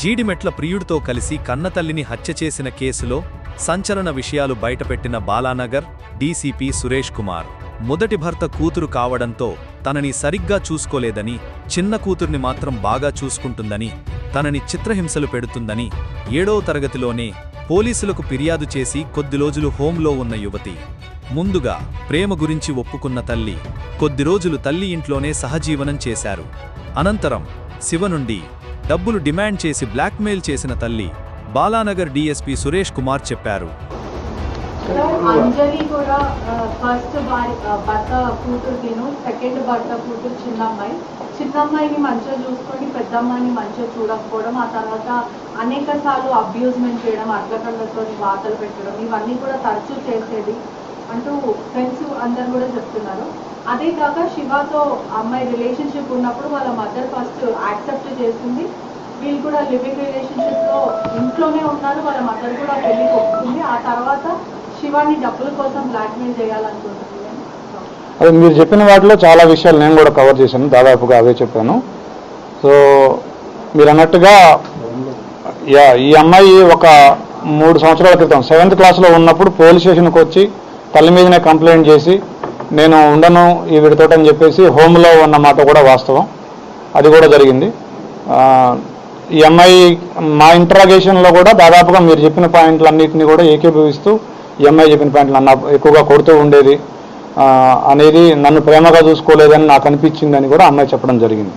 జీడిమెట్ల ప్రియుడితో కలిసి కన్నతల్లిని హత్య చేసిన కేసులో సంచలన విషయాలు బయటపెట్టిన బాలానగర్ డీసీపీ సురేష్ కుమార్. మొదటి భర్త కూతురు కావడంతో తనని సరిగ్గా చూసుకోలేదని, చిన్న కూతుర్ని మాత్రం బాగా చూసుకుంటుందని, తనని చిత్రహింసలు పెడుతుందని 7వ తరగతిలోనే పోలీసులకు ఫిర్యాదు చేసి కొద్ది రోజులు హోంలో ఉన్న యువతి. ముందుగా ప్రేమ గురించి ఒప్పుకున్న తల్లి కొద్ది రోజులు తల్లి ఇంట్లోనే సహజీవనం చేశారు. అనంతరం శివ నుండి డబ్బులు డిమాండ్ చేసి బ్లాక్మెయిల్ చేసిన తల్లి బాలానగర్ డీఎస్పీ సురేష్ కుమార్ చెప్పారు. అంజలి కూడా ఫస్ట్ భర్త కూతురుకిను, సెకండ్ భర్త కూతురు చిన్నమ్మాయిని మంచిగా చూసుకొని పెద్దమ్మాయిని మంచిగా చూడకపోవడం, ఆ తర్వాత అనేక సార్లు అబ్యూజ్మెంట్ చేయడం, అట్లకళ్ళతో వార్తలు పెట్టడం, ఇవన్నీ కూడా తరచూ చేసేది అంటూ ఫ్రెండ్స్ అందరు కూడా చెప్తున్నారు. అదే కాక శివతో అమ్మాయి రిలేషన్షిప్ ఉన్నప్పుడు వాళ్ళ మదర్ ఫస్ట్ యాక్సెప్ట్ చేసింది. వీళ్ళు కూడా లివింగ్ రిలేషన్షిప్ లో ఇంట్లోనే ఉన్నారు. వాళ్ళ మదర్ కూడా పెళ్లికి ఒప్పుకుంది. ఆ తర్వాత శివాని డబ్బుల కోసం బ్లాక్మెయిల్ చేయాలనుకుంటుంది. అదే మీరు చెప్పిన వాటిలో చాలా విషయాలు నేను కూడా కవర్ చేశాను, దాదాపుగా అవే చెప్పాను. సో మీరు అన్నట్టుగా ఈ అమ్మాయి ఒక 3 సంవత్సరాల క్రితం 7th క్లాస్లో ఉన్నప్పుడు పోలీస్ స్టేషన్కి వచ్చి తల్లి మీదనే కంప్లైంట్ చేసి నేను ఉండను ఈ విడితోట అని చెప్పేసి హోమ్లో ఉన్న మాట కూడా వాస్తవం, అది కూడా జరిగింది. ఈ అమ్మాయి మా ఇంట్రాగేషన్లో కూడా దాదాపుగా మీరు చెప్పిన పాయింట్లన్నింటినీ కూడా ఏకీభవిస్తూ ఈ అమ్మాయి చెప్పిన పాయింట్లు నన్ను ఎక్కువగా కొడుతూ ఉండేది అనేది, నన్ను ప్రేమగా చూసుకోలేదని నాకు అనిపించిందని కూడా అమ్మాయి చెప్పడం జరిగింది.